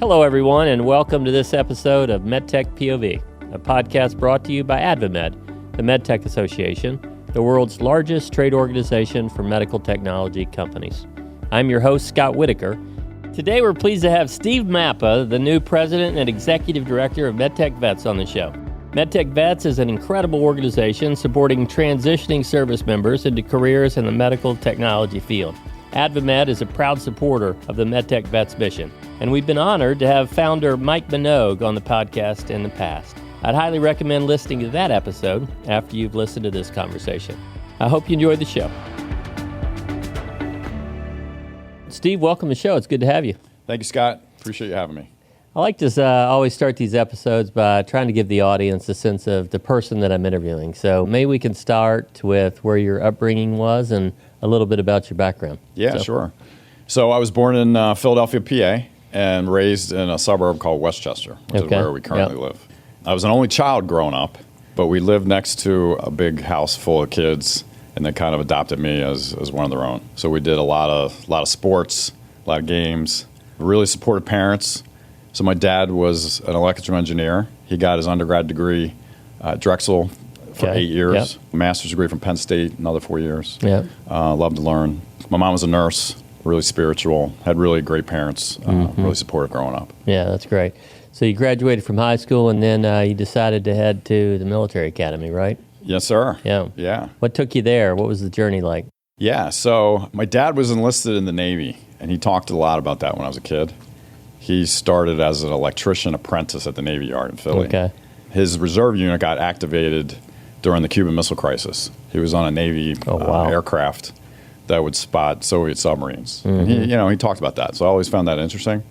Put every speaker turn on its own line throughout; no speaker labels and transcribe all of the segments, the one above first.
Hello, everyone, and welcome to this episode of MedTech POV, a podcast brought to you by AdvaMed, the Medtech Association, the world's largest trade organization for medical technology companies. I'm your host, Scott Whitaker. Today, we're pleased to have Steve Mapa, the new President and Executive Director of MedTechVets, on the show. MedTechVets is an incredible organization supporting transitioning service members into careers in the medical technology field. AdvaMed is a proud supporter of the MedTechVets mission, and we've been honored to have founder Mike Minogue on the podcast in the past. I'd highly recommend listening to that episode after you've listened to this conversation. I hope you enjoyed the show. Steve, welcome to the show. It's good to have you.
Thank you, Scott. Appreciate you having me.
I like to always start these episodes by trying to give the audience a sense of the person that I'm interviewing. So maybe we can start with where your upbringing was and a little bit about your background.
Yeah, sure. So I was born in Philadelphia, PA, and raised in a suburb called Westchester, which is where we currently live. I was an only child growing up, but we lived next to a big house full of kids, and they kind of adopted me as one of their own. So we did a lot of sports, a lot of games, really supportive parents. So my dad was an electrical engineer. He got his undergrad degree at Drexel for 8 years, a master's degree from Penn State, another 4 years. Loved to learn. My mom was a nurse, really spiritual, had really great parents, really supportive growing up.
Yeah, that's great. So you graduated from high school, and then you decided to head to the military academy, right?
Yes, sir.
Yeah. What took you there? What was the journey like?
Yeah, so my dad was enlisted in the Navy, and he talked a lot about that when I was a kid. He started as an electrician apprentice at the Navy Yard in Philly.
Okay.
His reserve unit got activated during the Cuban Missile Crisis. He was on a Navy aircraft that would spot Soviet submarines. And he talked about that, so I always found that interesting.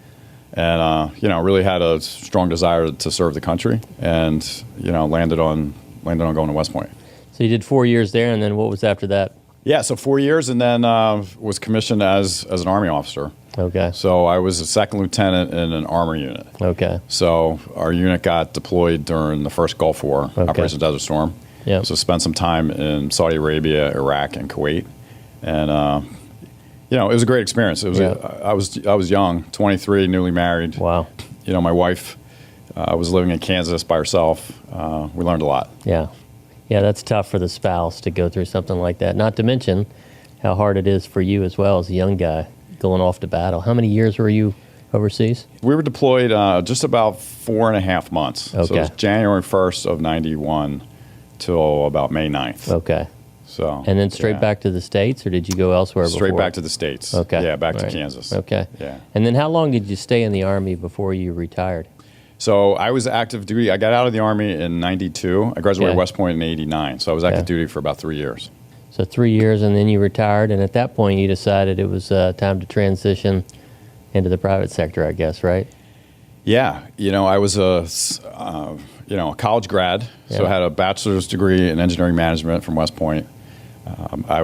And really had a strong desire to serve the country, and landed on going to West Point.
So you did 4 years there, and then what was after that?
Yeah, so 4 years, and then was commissioned as an Army officer.
Okay.
So I was a second lieutenant in an armor unit.
Okay.
So our unit got deployed during the first Gulf War, Operation Desert Storm.
Yeah.
So spent some time in Saudi Arabia, Iraq, and Kuwait, and it was a great experience. It was I was young, 23, newly married.
Wow.
My wife was living in Kansas by herself. We learned a lot.
Yeah, that's tough for the spouse to go through something like that. Not to mention how hard it is for you as well as a young guy going off to battle. How many years were you overseas?
We were deployed just about 4.5 months.
Okay.
So it was January 1st of 91 till about May 9th.
Okay.
So.
And then straight back to the States, or did you go elsewhere before?
Straight back to the States.
Okay.
Yeah, back to Kansas.
Okay.
Yeah.
And then how long did you stay in the Army before you retired?
So I was active duty. I got out of the Army in 92. I graduated West Point in 89. So I was active duty for about 3 years.
So 3 years, and then you retired, and at that point you decided it was time to transition into the private sector, I guess, right?
Yeah. I was a college grad, so I had a bachelor's degree in engineering management from West Point. I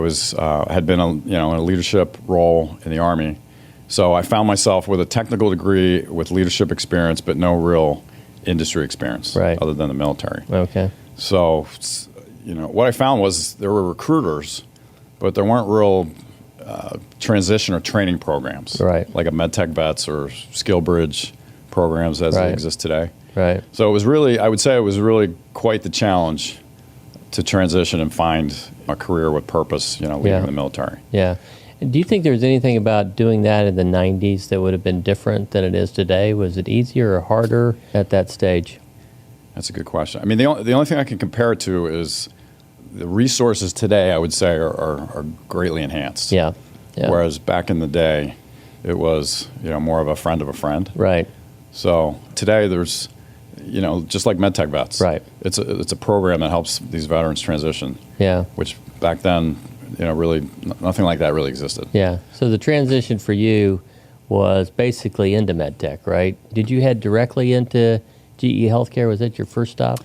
had been in a leadership role in the Army. So I found myself with a technical degree with leadership experience, but no real industry experience other than the military.
Okay.
So, what I found was there were recruiters, but there weren't real transition or training programs, like a MedTechVets or Skill Bridge programs as they exist today.
Right.
So it was really, I would say it was really quite the challenge to transition and find a career with purpose, leaving the military.
Yeah. Do you think there was anything about doing that in the 90s that would have been different than it is today? Was it easier or harder at that stage?
That's a good question. I mean, the only thing I can compare it to is the resources today, I would say, are greatly enhanced.
Yeah.
Whereas back in the day, it was, more of a friend.
Right.
So today there's, just like MedTechVets.
Right.
It's a program that helps these veterans transition.
Yeah.
Which back then, really nothing like that really existed.
Yeah. So the transition for you was basically into MedTech, right? Did you head directly into GE Healthcare? Was that your first stop?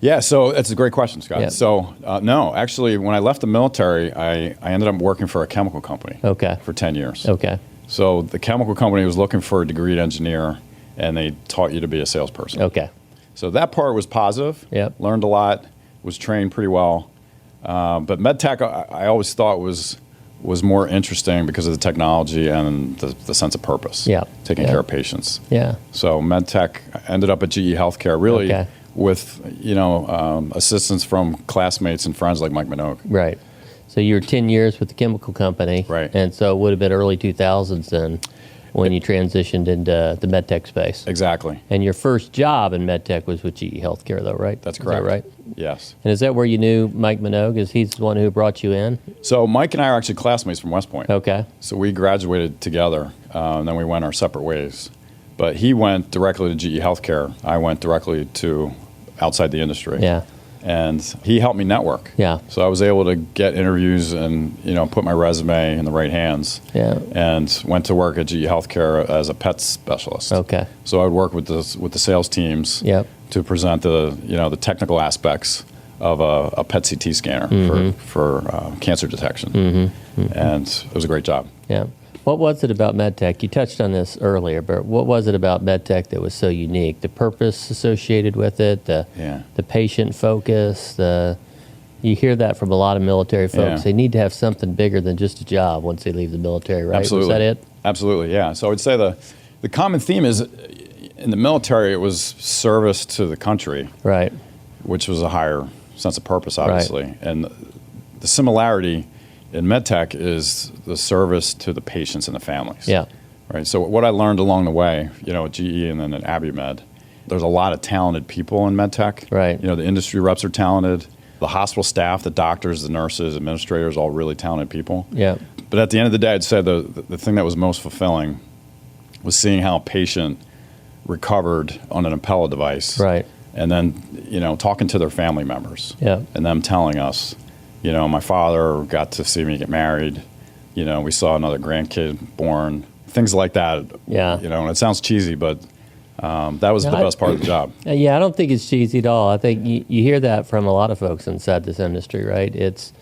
Yeah, so that's a great question, Scott.
Yeah.
So, no, actually, when I left the military, I ended up working for a chemical company for 10 years.
Okay.
So the chemical company was looking for a degreed engineer, and they taught you to be a salesperson.
Okay.
So that part was positive.
Yep.
Learned a lot, was trained pretty well. But MedTech, I always thought was was more interesting because of the technology and the sense of purpose. Taking care of patients. So MedTech ended up at GE Healthcare, really with assistance from classmates and friends like Mike Minogue.
Right. So you were 10 years with the chemical company.
Right.
And so it would have been early 2000s then when you transitioned into the MedTech space.
Exactly.
And your first job in MedTech was with GE Healthcare, though, right?
That's correct.
Is that right?
Yes.
And is that where you knew Mike Minogue? Is he the one who brought you in?
So Mike and I are actually classmates from West Point.
Okay.
So we graduated together, and then we went our separate ways. But he went directly to GE Healthcare. I went directly to outside the industry.
Yeah.
And he helped me network.
Yeah.
So I was able to get interviews and put my resume in the right hands.
Yeah.
And went to work at GE Healthcare as a pet specialist.
Okay.
So I'd work with the sales teams to present the technical aspects of a PET CT scanner for cancer detection. And it was a great job.
Yeah. What was it about MedTech? You touched on this earlier, but what was it about MedTech that was so unique? The purpose associated with it, the patient focus, you hear that from a lot of military folks. They need to have something bigger than just a job once they leave the military, right?
Absolutely.
Was that it?
Absolutely, yeah. So I would say the common theme is in the military, it was service to the country,
right?
Which was a higher sense of purpose, obviously. Right. And the similarity in MedTech is the service to the patients and the families.
Yeah.
Right. So what I learned along the way, at GE and then at AdvaMed, there's a lot of talented people in MedTech.
Right.
The industry reps are talented. The hospital staff, the doctors, the nurses, administrators, all really talented people.
Yeah.
But at the end of the day, I'd say the thing that was most fulfilling was seeing how a patient recovered on an Impella device.
Right.
And then, talking to their family members.
Yeah.
And them telling us, my father got to see me get married. We saw another grandkid born. Things like that.
Yeah.
And it sounds cheesy, but that was the best part of the job.
Yeah, I don't think it's cheesy at all. I think you hear that from a lot of folks inside this industry, right? It's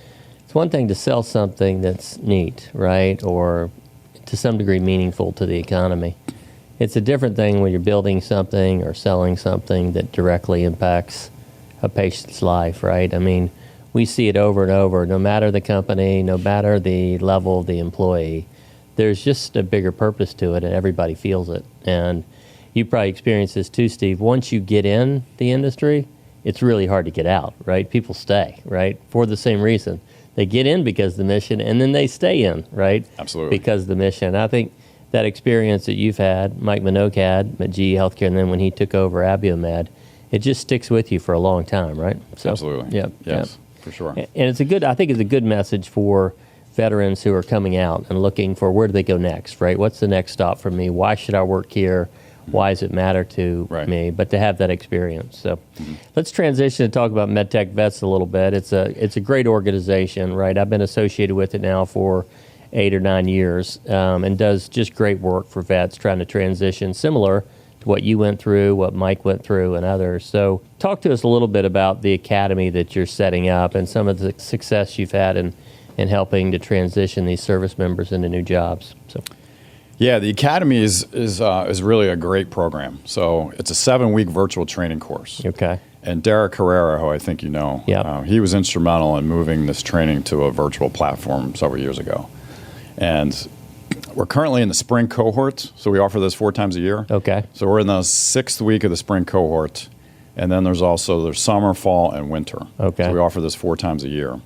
one thing to sell something that's neat, right, or to some degree meaningful to the economy. It's a different thing when you're building something or selling something that directly impacts a patient's life, right? I mean, we see it over and over, no matter the company, no matter the level of the employee. There's just a bigger purpose to it, and everybody feels it. And you probably experienced this too, Steve. Once you get in the industry, it's really hard to get out, right? People stay, right, for the same reason. They get in because of the mission, and then they stay in, right?
Absolutely.
Because of the mission. I think that experience that you've had, Mike Minogue had at GE Healthcare, and then when he took over AdvaMed, it just sticks with you for a long time, right? So,
absolutely.
Yeah.
Yes, for sure.
And I think it's a good message for veterans who are coming out and looking for where do they go next, right? What's the next stop for me? Why should I work here? Why does it matter to me? But to have that experience. So let's transition and talk about MedTechVets a little bit. It's a great organization, right? I've been associated with it now for 8 or 9 years and does just great work for vets trying to transition similar to what you went through, what Mike went through, and others. So talk to us a little bit about the academy that you're setting up and some of the success you've had in helping to transition these service members into new jobs. So.
Yeah, the Academy is really a great program. So it's a 7-week virtual training course.
Okay.
And Derek Herrera, who I think you know, he was instrumental in moving this training to a virtual platform several years ago. And we're currently in the spring cohort, so we offer this 4 times a year.
Okay.
So we're in the 6th week of the spring cohort, and then there's summer, fall, and winter.
Okay.
So we offer this 4 times a year.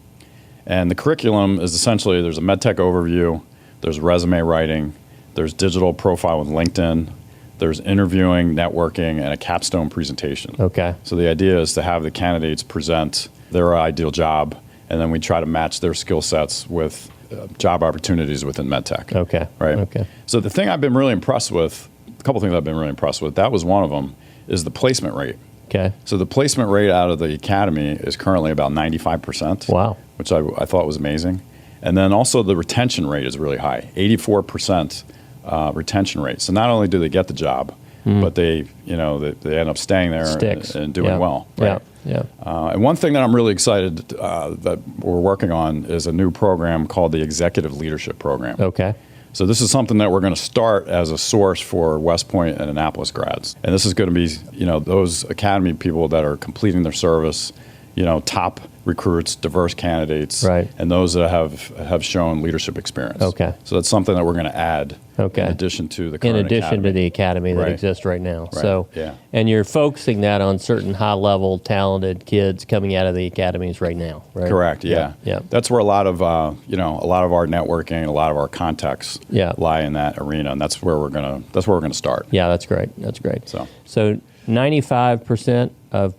And the curriculum is essentially there's a MedTech overview, there's resume writing, there's digital profile with LinkedIn, there's interviewing, networking, and a capstone presentation.
Okay.
So the idea is to have the candidates present their ideal job, and then we try to match their skill sets with job opportunities within MedTech.
Okay.
Right?
Okay.
So the thing I've been really impressed with, a couple things I've been really impressed with, that was one of them, is the placement rate.
Okay.
So the placement rate out of the Academy is currently about 95%.
Wow.
Which I thought was amazing. And then also the retention rate is really high, 84% retention rate. So not only do they get the job, but they end up staying there and doing well. Right?
Yeah.
And one thing that I'm really excited that we're working on is a new program called the Executive Leadership Program.
Okay.
So this is something that we're going to start as a source for West Point and Annapolis grads. And this is going to be, those Academy people that are completing their service, top recruits diverse candidates, and those that have shown leadership experience.
Okay.
So that's something that we're going to add in addition to the current academy.
To the academy that exists right now.
Right.
So, and you're focusing that on certain high-level, talented kids coming out of the academies right now, right?
Correct. Yeah. That's where a lot of our networking, a lot of our contacts lie in that arena, and that's where we're gonna start.
Yeah, that's great. That's great. So 95% of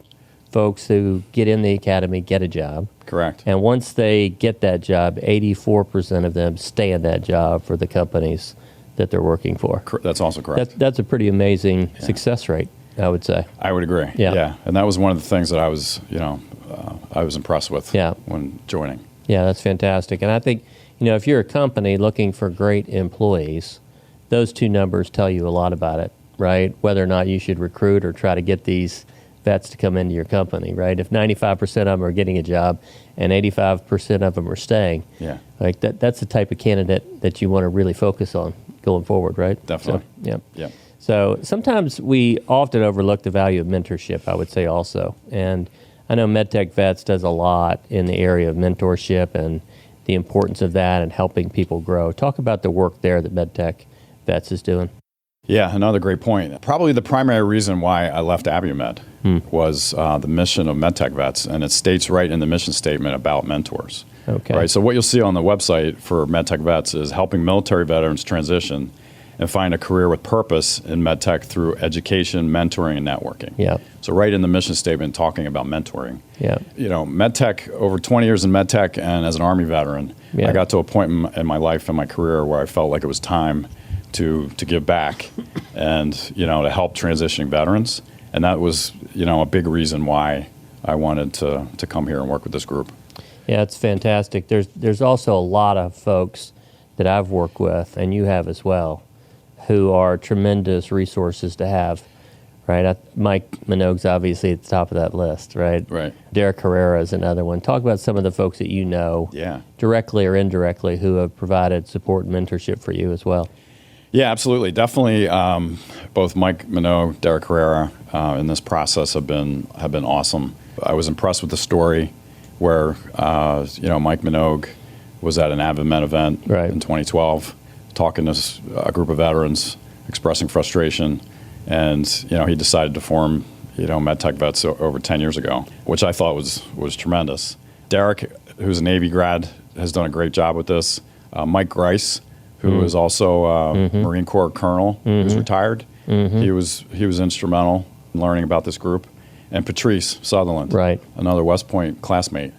folks who get in the academy get a job.
Correct.
And once they get that job, 84% of them stay in that job for the companies that they're working for.
That's also correct.
That's a pretty amazing success rate, I would say.
I would agree. Yeah. And that was one of the things that I was impressed with when joining.
Yeah, that's fantastic. And I think, if you're a company looking for great employees, those two numbers tell you a lot about it, right? Whether or not you should recruit or try to get these vets to come into your company, right? If 95% of them are getting a job and 85% of them are staying, like that's the type of candidate that you want to really focus on going forward, right?
Definitely.
So sometimes we often overlook the value of mentorship, I would say also. And I know MedTechVets does a lot in the area of mentorship and the importance of that and helping people grow. Talk about the work there that MedTechVets is doing.
Yeah, another great point. Probably the primary reason why I left AdvaMed was the mission of MedTechVets, and it states right in the mission statement about mentors.
Okay.
Right. So what you'll see on the website for MedTechVets is helping military veterans transition and find a career with purpose in medtech through education, mentoring, and networking.
Yeah.
So right in the mission statement, talking about mentoring.
Yeah.
MedTech, over 20 years in medtech, and as an Army veteran, I got to a point in my life and my career where I felt like it was time to give back and, to help transitioning veterans. And that was, a big reason why I wanted to come here and work with this group.
Yeah, it's fantastic. There's also a lot of folks that I've worked with, and you have as well, who are tremendous resources to have, right? Mike Minogue's obviously at the top of that list, right?
Right.
Derek Herrera is another one. Talk about some of the folks that you know, directly or indirectly, who have provided support and mentorship for you as well.
Yeah, absolutely. Definitely both Mike Minogue, Derek Herrera in this process have been awesome. I was impressed with the story where, Mike Minogue was at an AdvaMed event in 2012, talking to a group of veterans, expressing frustration, and, he decided to form, MedTechVets over 10 years ago, which I thought was tremendous. Derek, who's a Navy grad, has done a great job with this. Mike Grice, who is also a Marine Corps colonel who's retired. He was instrumental in learning about this group. And Patrice Sutherland, another West Point classmate.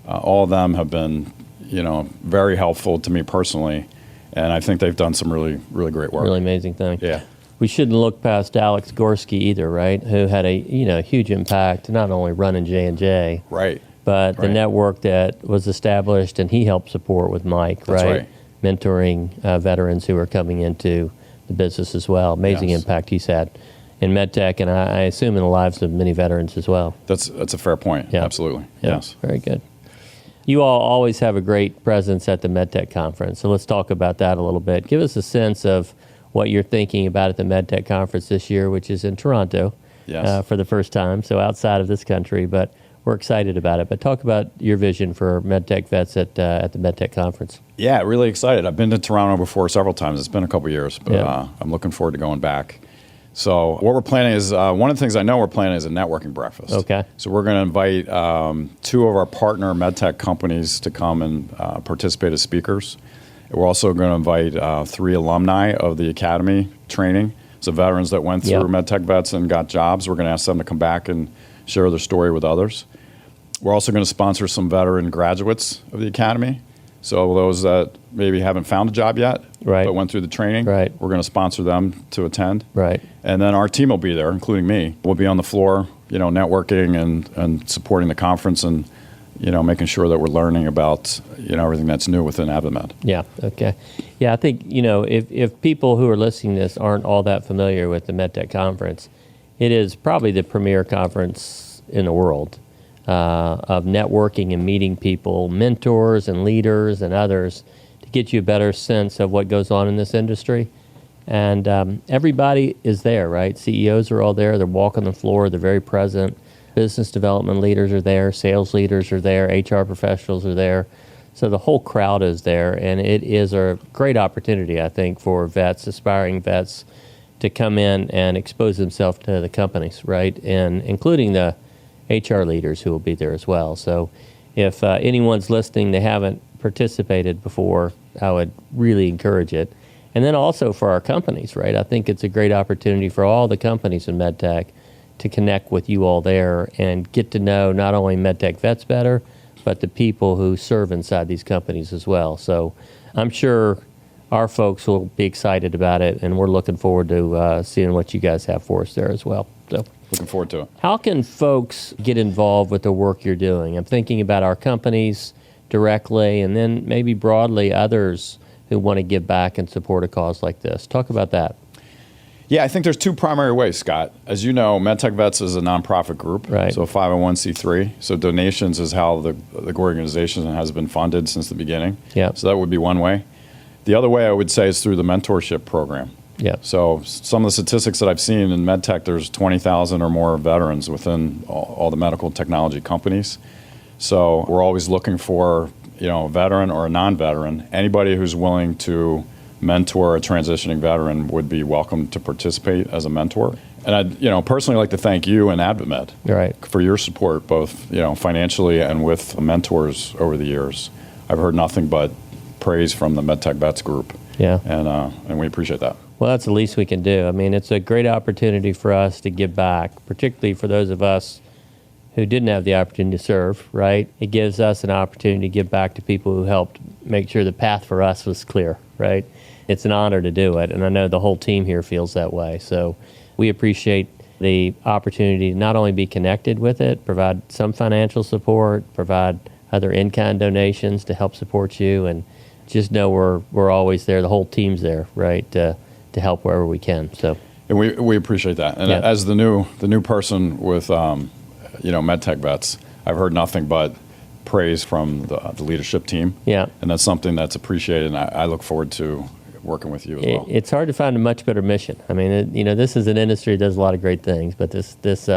All of them have been, very helpful to me personally, and I think they've done some really, really great work.
Really amazing thing.
Yeah.
We shouldn't look past Alex Gorski either, right? Who had a huge impact, not only running J&J, but the network that was established, and he helped support with Mike,
That's right.
Mentoring veterans who are coming into the business as well. Amazing impact he's had in medtech, and I assume in the lives of many veterans as well.
That's a fair point. Yeah. Absolutely.
Yeah.
Yes.
Very good. You all always have a great presence at the MedTech Conference, so let's talk about that a little bit. Give us a sense of what you're thinking about at the MedTech Conference this year, which is in Toronto for the first time, so outside of this country, but we're excited about it. But talk about your vision for MedTechVets at the MedTech Conference.
Yeah, really excited. I've been to Toronto before several times. It's been a couple years, but I'm looking forward to going back. So what we're planning is, one of the things I know we're planning is a networking breakfast.
Okay.
So we're going to invite 2 of our partner medtech companies to come and participate as speakers. We're also going to invite 3 alumni of the academy training. So veterans that went through MedTechVets and got jobs, we're going to ask them to come back and share their story with others. We're also going to sponsor some veteran graduates of the academy. So those that maybe haven't found a job yet, but went through the training, we're going to sponsor them to attend. And then our team will be there, including me. We'll be on the floor, networking and supporting the conference and, making sure that we're learning about, everything that's new within AdvaMed.
Yeah, okay. Yeah, I think, if people who are listening to this aren't all that familiar with the MedTech Conference, it is probably the premier conference in the world of networking and meeting people, mentors and leaders and others, to get you a better sense of what goes on in this industry. And everybody is there, right? CEOs are all there. They're walking the floor. They're very present. Business development leaders are there, sales leaders are there, HR professionals are there. So the whole crowd is there, and it is a great opportunity, I think, for vets, aspiring vets, to come in and expose themselves to the companies, right? And including the HR leaders who will be there as well. So if anyone's listening, they haven't participated before, I would really encourage it. And then also for our companies, right? I think it's a great opportunity for all the companies in MedTech to connect with you all there and get to know not only MedTech vets better, but the people who serve inside these companies as well. So I'm sure our folks will be excited about it, and we're looking forward to seeing what you guys have for us there as well. So,
looking forward to it.
How can folks get involved with the work you're doing? I'm thinking about our companies directly, and then maybe broadly others who want to give back and support a cause like this. Talk about that.
Yeah, I think there's two primary ways, Scott. As you know, MedTechVets is a nonprofit group,
right.
So 501c3. So donations is how the organization has been funded since the beginning.
Yep.
So that would be one way. The other way I would say is through the mentorship program.
Yep.
So some of the statistics that I've seen in MedTech, there's 20,000 or more veterans within all the medical technology companies. So we're always looking for, a veteran or a non-veteran. Anybody who's willing to mentor a transitioning veteran would be welcome to participate as a mentor. And I'd, personally like to thank you and AdvaMed for your support, both, financially and with mentors over the years. I've heard nothing but praise from the MedTechVets group.
Yeah.
And we appreciate that.
Well, that's the least we can do. I mean, it's a great opportunity for us to give back, particularly for those of us who didn't have the opportunity to serve, right? It gives us an opportunity to give back to people who helped make sure the path for us was clear, right? It's an honor to do it, and I know the whole team here feels that way. So we appreciate the opportunity to not only be connected with it, provide some financial support, provide other in-kind donations to help support you, and just know we're always there. The whole team's there, right, to help wherever we can. So,
and we appreciate that. And as the new person with MedTechVets, I've heard nothing but praise from the leadership team. Yeah, and that's something that's appreciated, and I look forward to working with you as well.
It's hard to find a much better mission. I mean, this is an industry that does a lot of great things, but this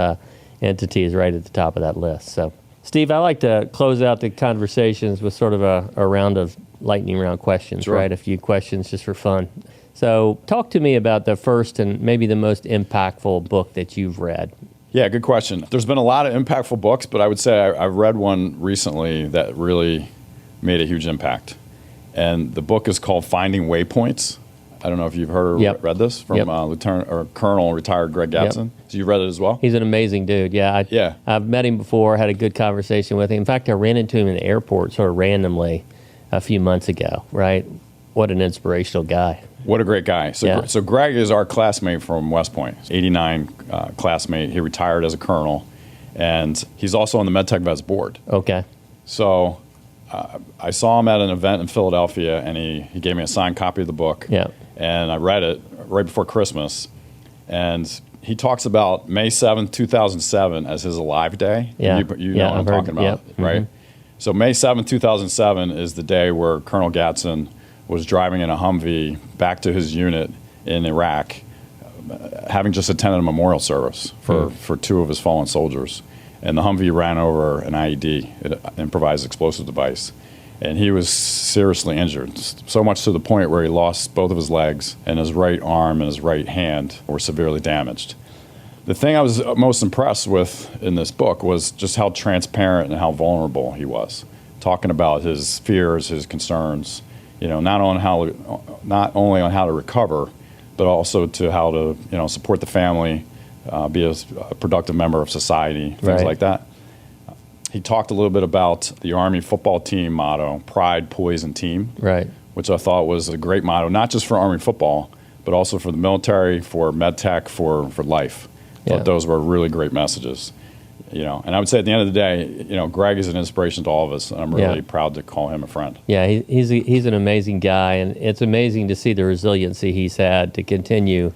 entity is right at the top of that list. So, Steve, I like to close out the conversations with sort of a round of lightning round questions,
sure.
Right? A few questions just for fun. So talk to me about the first and maybe the most impactful book that you've read.
Yeah, good question. There's been a lot of impactful books, but I would say I've read one recently that really made a huge impact. And the book is called Finding Waypoints. I don't know if you've heard or read this from Lieutenant or Colonel retired Greg Gatson. So you read it as well? He's
an amazing dude. Yeah, I've met him before, had a good conversation with him. In fact, I ran into him in the airport sort of randomly a few months ago, right? What an inspirational guy.
What a great guy. So Greg is our classmate from West Point, 89 classmate. He retired as a colonel, and he's also on the MedTechVets board.
Okay.
So I saw him at an event in Philadelphia, and he gave me a signed copy of the book.
Yeah.
And I read it right before Christmas. And he talks about May 7th, 2007 as his Alive Day.
Yeah.
You know what I'm talking about, right? Mm-hmm. So May 7th, 2007 is the day where Colonel Gatson was driving in a Humvee back to his unit in Iraq, having just attended a memorial service for two of his fallen soldiers. And the Humvee ran over an IED, an improvised explosive device. And he was seriously injured, so much to the point where he lost both of his legs, and his right arm and his right hand were severely damaged. The thing I was most impressed with in this book was just how transparent and how vulnerable he was, talking about his fears, his concerns, not only on how to recover, but also to how to support the family, be a productive member of society, things like that. He talked a little bit about the Army football team motto, pride, poise, and team, which I thought was a great motto, not just for Army football, but also for the military, for MedTech, for life. I thought those were really great messages. And I would say at the end of the day, Greg is an inspiration to all of us, and I'm really proud to call him a friend. Yeah,
he's an amazing guy, and it's amazing to see the resiliency he's had to continue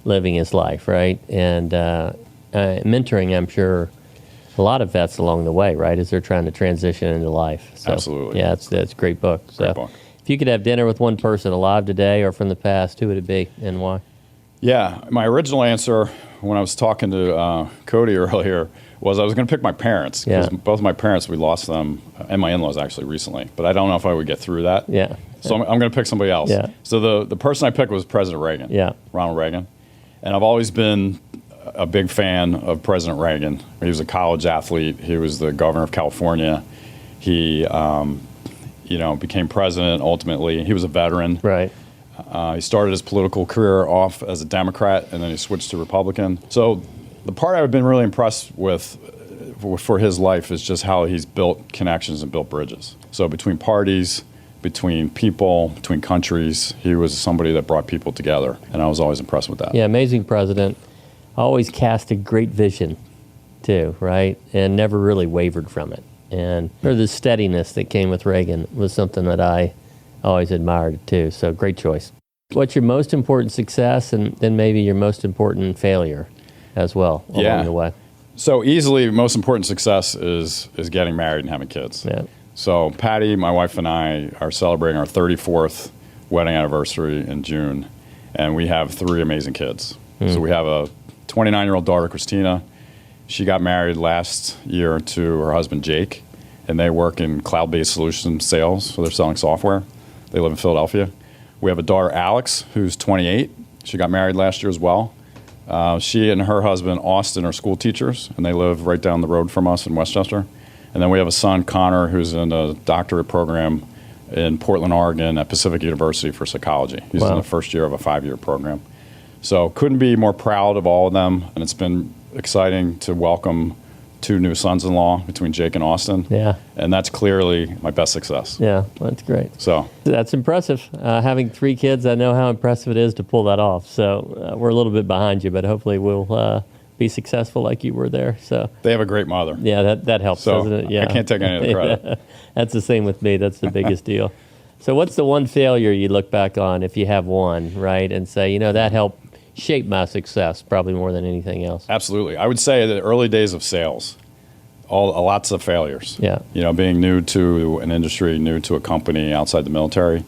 living his life, right? And mentoring, I'm sure, a lot of vets along the way, right, as they're trying to transition into life. So,
absolutely.
Yeah, that's a great book.
Great book.
If you could have dinner with one person alive today or from the past, who would it be and why?
Yeah, my original answer when I was talking to Cody earlier was I was going to pick my parents, because both of my parents, we lost them, and my in-laws actually recently. But I don't know if I would get through that. So I'm going to pick somebody else. So the person I picked was President Reagan, Ronald Reagan. And I've always been a big fan of President Reagan. He was a college athlete. He was the governor of California. He became president ultimately. He was a veteran.
Right.
He started his political career off as a Democrat, and then he switched to Republican. So the part I've been really impressed with for his life is just how he's built connections and built bridges. So between parties, between people, between countries, he was somebody that brought people together, and I was always impressed with that.
Yeah, amazing president. Always cast a great vision, too, right? And never really wavered from it. And the steadiness that came with Reagan was something that I always admired, too. So great choice. What's your most important success, and then maybe your most important failure as well along the way?
So easily, most important success is getting married and having kids.
Yeah.
So Patty, my wife, and I are celebrating our 34th wedding anniversary in June, and we have 3 amazing kids. So we have a 29-year-old daughter, Christina. She got married last year to her husband, Jake, and they work in cloud-based solution sales, so they're selling software. They live in Philadelphia. We have a daughter, Alex, who's 28. She got married last year as well. She and her husband, Austin, are school teachers, and they live right down the road from us in Westchester. And then we have a son, Connor, who's in a doctorate program in Portland, Oregon at Pacific University for psychology. He's in the first year of a 5-year program. So couldn't be more proud of all of them, and it's been exciting to welcome 2 new sons-in-law between Jake and Austin.
Yeah.
And that's clearly my best success.
Yeah, that's great.
So
that's impressive. Having 3 kids, I know how impressive it is to pull that off. So we're a little bit behind you, but hopefully we'll be successful like you were there. So
they have a great mother.
Yeah, that helps,
so
doesn't it? Yeah.
I can't take any of the credit.
That's the same with me. That's the biggest deal. So what's the one failure you look back on, if you have one, right, and say, that helped shape my success probably more than anything else?
Absolutely. I would say the early days of sales, lots of failures.
Yeah.
Being new to an industry, new to a company outside the military.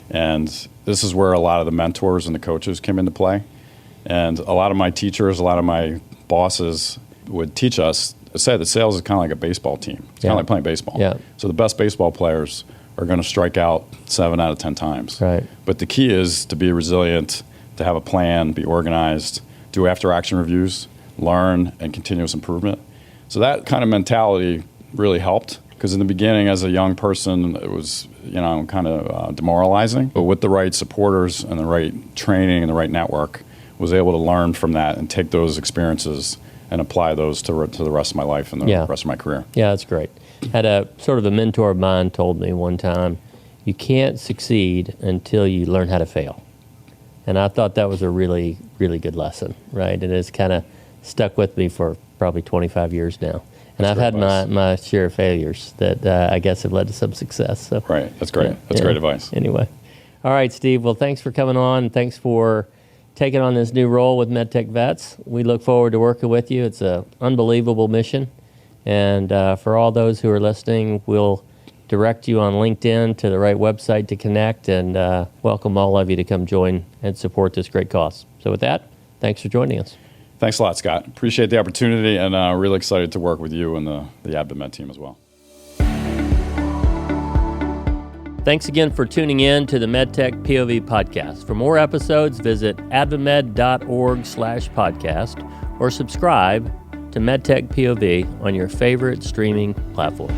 And this is where a lot of the mentors and the coaches came into play. And a lot of my teachers, a lot of my bosses would teach us, say that sales is kind of like a baseball team. It's kind of like playing baseball.
Yeah.
So the best baseball players are going to strike out 7 out of 10 times.
Right.
But the key is to be resilient, to have a plan, be organized, do after-action reviews, learn, and continuous improvement. So that kind of mentality really helped, because in the beginning, as a young person, it was kind of demoralizing. But with the right supporters and the right training and the right network, was able to learn from that and take those experiences and apply those to the rest of my life and the rest of my career.
Yeah, that's great. Had a sort of a mentor of mine told me one time, you can't succeed until you learn how to fail. And I thought that was a really, really good lesson, right? And it's kind of stuck with me for probably 25 years now. And I've had my share of failures that I guess have led to some success. So
right, that's great. That's great advice.
Anyway. All right, Steve. Well, thanks for coming on. Thanks for taking on this new role with Medtech Vets. We look forward to working with you. It's an unbelievable mission. And for all those who are listening, we'll direct you on LinkedIn to the right website to connect, and welcome all of you to come join and support this great cause. So with that, thanks for joining us.
Thanks a lot, Scott. Appreciate the opportunity, and really excited to work with you and the AdvaMed team as well.
Thanks again for tuning in to the MedTech POV podcast. For more episodes, visit advamed.org/podcast or subscribe to MedTech POV on your favorite streaming platform.